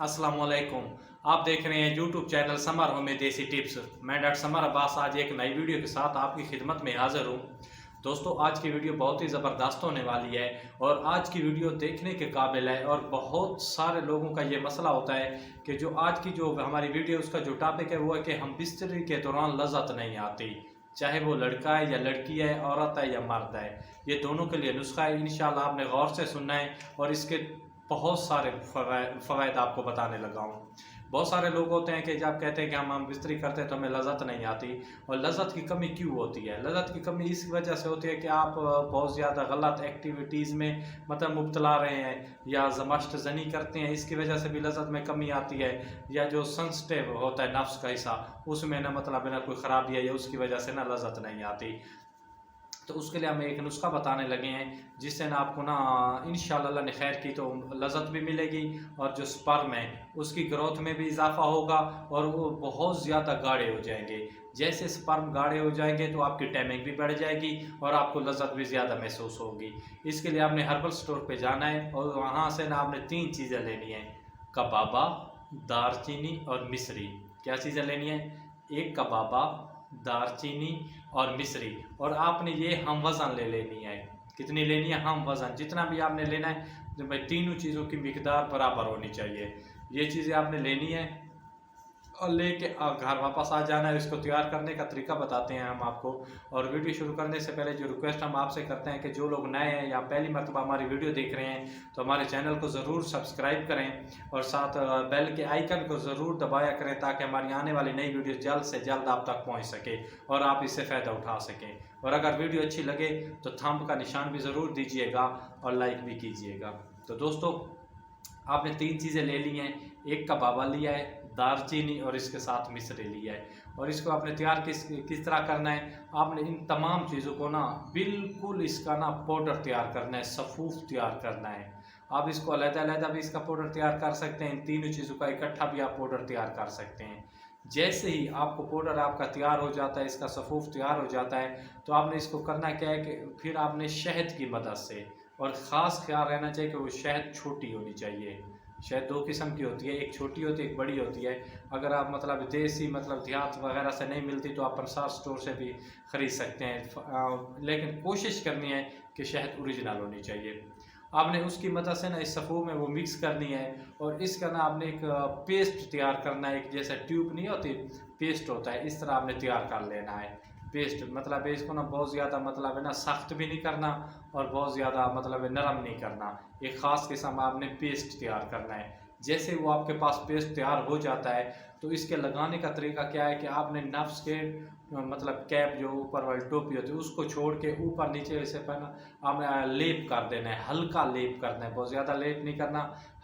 अस्सलामुअलैकुम। आप देख रहे हैं यूट्यूब चैनल समर होम में देसी टिप्स। मैं डॉक्टर समर अब्बास आज एक नई वीडियो के साथ आपकी खिदमत में हाजिर हूँ। दोस्तों, आज की वीडियो बहुत ही ज़बरदस्त होने वाली है और आज की वीडियो देखने के काबिल है। और बहुत सारे लोगों का ये मसला होता है कि जो आज की जो हमारी वीडियो उसका जो टॉपिक है वो है कि हम बिस्तरी के दौरान लज़्ज़त नहीं आती, चाहे वो लड़का है या लड़की है, औरत है या मर्द है। ये दोनों के लिए नुस्खा है। इंशाल्लाह आपने गौर से सुनना है और इसके बहुत सारे फ़वाइद आपको बताने लगा हूँ। बहुत सारे लोग होते हैं कि जब कहते हैं कि हम बिस्तरी करते हैं तो हमें लज़्ज़त नहीं आती। और लज़्ज़त की कमी क्यों होती है? लज़्ज़त की कमी इस वजह से होती है कि आप बहुत ज़्यादा गलत एक्टिविटीज़ में मतलब मुब्तला रहे हैं या ज़माश्त ज़नी करते हैं, इसकी वजह से भी लज़्ज़त में कमी आती है। या जो सेंसिटिव होता है नफ्स का हिस्सा, उसमें ना मतलब ना कोई ख़राबी है या उसकी वजह से ना लज़्ज़त नहीं आती। तो उसके लिए हम एक नुस्खा बताने लगे हैं जिससे ना आपको ना इंशाअल्लाह अल्लाह ने खैर की तो लज़्ज़त भी मिलेगी और जो स्पर्म है उसकी ग्रोथ में भी इजाफा होगा और वो बहुत ज़्यादा गाढ़े हो जाएंगे। जैसे स्पर्म गाढ़े हो जाएंगे तो आपकी टाइमिंग भी बढ़ जाएगी और आपको लज़्ज़त भी ज़्यादा महसूस होगी। इसके लिए आपने हर्बल स्टोर पे जाना है और वहाँ से ना आपने 3 चीज़ें लेनी है: कबाबा, दारचीनी और मिश्री। क्या चीज़ें लेनी है? एक कबाबा, दारचीनी और मिश्री। और आपने ये हम वज़न ले लेनी है। कितनी लेनी है? हम वज़न। जितना भी आपने लेना है तो भाई तीनों चीज़ों की मिकदार बराबर होनी चाहिए। ये चीज़ें आपने लेनी है और लेके घर वापस आ जाना है। इसको तैयार करने का तरीका बताते हैं हम आपको। और वीडियो शुरू करने से पहले जो रिक्वेस्ट हम आपसे करते हैं कि जो लोग नए हैं या पहली मरतबा हमारी वीडियो देख रहे हैं तो हमारे चैनल को ज़रूर सब्सक्राइब करें और साथ बेल के आइकन को ज़रूर दबाया करें ताकि हमारी आने वाली नई वीडियो जल्द से जल्द आप तक पहुँच सके और आप इससे फ़ायदा उठा सकें। और अगर वीडियो अच्छी लगे तो थंब का निशान भी ज़रूर दीजिएगा और लाइक भी कीजिएगा। तो दोस्तों, आपने 3 चीज़ें ले ली हैं। एक कबाबा लिया है, दालचीनी और इसके साथ मिश्री लिया है। और इसको आपने तैयार किस तरह करना है? आपने इन तमाम चीज़ों को ना बिल्कुल इसका ना पाउडर तैयार करना है, सफ़ूफ तैयार करना है। आप इसको अलग-अलग भी इसका पाउडर तैयार कर सकते हैं। इन तीनों चीज़ों का इकट्ठा भी आप पाउडर तैयार कर सकते हैं। जैसे ही आपको पाउडर आपका तैयार हो जाता है, इसका सफ़ूफ तैयार हो जाता है, तो आपने इसको करना क्या है कि फिर आपने शहद की मदद से, और ख़ास ख्याल रहना चाहिए कि वो शहद छोटी होनी चाहिए। शहद 2 किस्म की होती है, एक छोटी होती है, एक बड़ी होती है। अगर आप मतलब देसी मतलब देहात वगैरह से नहीं मिलती तो आप पंसार स्टोर से भी ख़रीद सकते हैं। लेकिन कोशिश करनी है कि शहद ओरिजिनल होनी चाहिए। आपने उसकी मदद से ना इस सफ़ू में वो मिक्स करनी है और इसका ना आपने एक पेस्ट तैयार करना है। एक जैसे ट्यूब नहीं होती, पेस्ट होता है, इस तरह आपने तैयार कर लेना है। पेस्ट मतलब है इसको ना बहुत ज़्यादा मतलब है ना सख्त भी नहीं करना और बहुत ज़्यादा मतलब है नरम नहीं करना। एक ख़ास किस्म आपने पेस्ट तैयार करना है। जैसे वो आपके पास पेस्ट तैयार हो जाता है तो इसके लगाने का तरीका क्या है कि आपने नफ्स के मतलब कैप जो ऊपर वाली टोपी होती है उसको छोड़ के ऊपर नीचे से पहना आपने लेप कर देना है, हल्का लेप करना है, बहुत ज़्यादा लेप नहीं करना,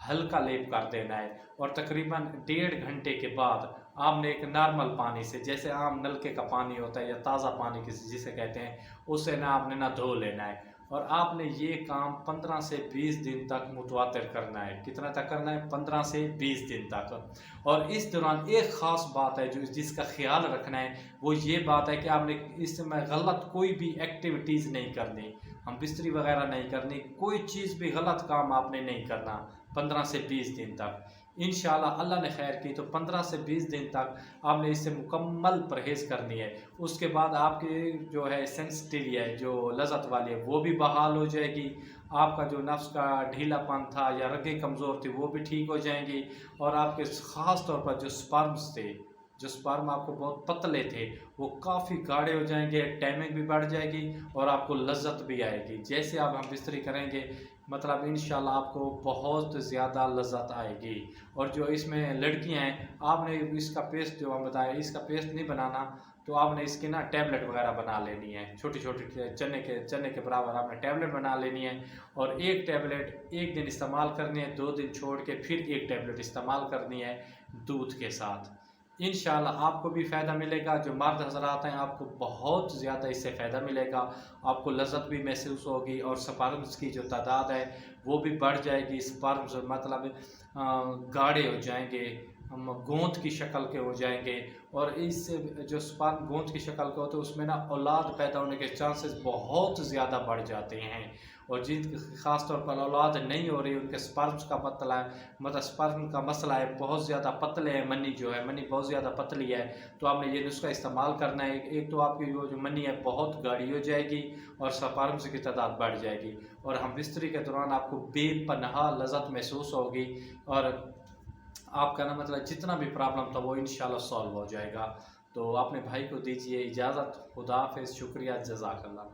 हल्का लेप कर देना है। और तकरीबन 1.5 घंटे के बाद आपने एक नॉर्मल पानी से, जैसे आम नलके का पानी होता है या ताज़ा पानी जिसे कहते हैं, उससे ना आपने ना धो लेना है। और आपने ये काम 15 से 20 दिन तक मुतवातिर करना है। कितना तक करना है? 15 से 20 दिन तक। और इस दौरान एक ख़ास बात है जो जिसका ख्याल रखना है, वो ये बात है कि आपने इसमें गलत कोई भी एक्टिविटीज़ नहीं करनी। हम बिस्तरी वगैरह नहीं करनी, कोई चीज़ भी गलत काम आपने नहीं करना 15 से 20 दिन तक। इंशाल्लाह अल्लाह ने खैर की तो 15 से 20 दिन तक आपने इससे मुकम्मल परहेज़ करनी है। उसके बाद आपकी जो है सेंसिटिव है, जो लज़्ज़त वाली है, वो भी बहाल हो जाएगी। आपका जो नफ्स का ढीलापन था या रगें कमज़ोर थी वो भी ठीक हो जाएंगी। और आपके ख़ास तौर पर जो स्पर्म्स थे, जो स्पर्म आपको बहुत पतले थे, वो काफ़ी गाढ़े हो जाएंगे, टाइमिंग भी बढ़ जाएगी और आपको लज़्ज़त भी आएगी। जैसे आप हम बिस्तरी करेंगे मतलब इंशाल्लाह आपको बहुत ज़्यादा लज़्ज़त आएगी। और जो इसमें लड़कियां हैं, आपने इसका पेस्ट जो हम बताया, इसका पेस्ट नहीं बनाना तो आपने इसकी ना टैबलेट वगैरह बना लेनी है। छोटी छोटी चने के बराबर आपने टैबलेट बना लेनी है और एक टैबलेट एक दिन इस्तेमाल करनी है, 2 दिन छोड़ के फिर एक टैबलेट इस्तेमाल करनी है दूध के साथ। इंशाल्लाह आपको भी फ़ायदा मिलेगा। जो मर्द हज़रात हैं, आपको बहुत ज़्यादा इससे फ़ायदा मिलेगा। आपको लज़्ज़त भी महसूस होगी और स्पर्म्स की जो तादाद है वो भी बढ़ जाएगी। स्पर्म्स मतलब गाढ़े हो जाएंगे, हम गोंद की शक्ल के हो जाएंगे। और इससे जो स्पर्म गोंद की शक्ल के होते हैं उसमें ना औलाद पैदा होने के चांसेस बहुत ज़्यादा बढ़ जाते हैं। और जिन ख़ास तौर पर औलाद नहीं हो रही उनके स्पर्म्स का मतलब स्पर्म का मसला है, बहुत ज़्यादा पतले हैं, मनी जो है मनी बहुत ज़्यादा पतली है। तो आपने ये नुस्खा इस्तेमाल करना है। एक तो आपकी वो जो मनी है बहुत गाढ़ी हो जाएगी और स्पर्म्स की तादाद बढ़ जाएगी, और हम बिस्तरी के दौरान आपको बेपनाह लज़्ज़त महसूस होगी, और आपका ना मतलब जितना भी प्रॉब्लम था वो इंशाल्लाह सॉल्व हो जाएगा। तो अपने भाई को दीजिए इजाज़त। खुदा हाफ़िज़, शुक्रिया, जज़ाकल्लाह।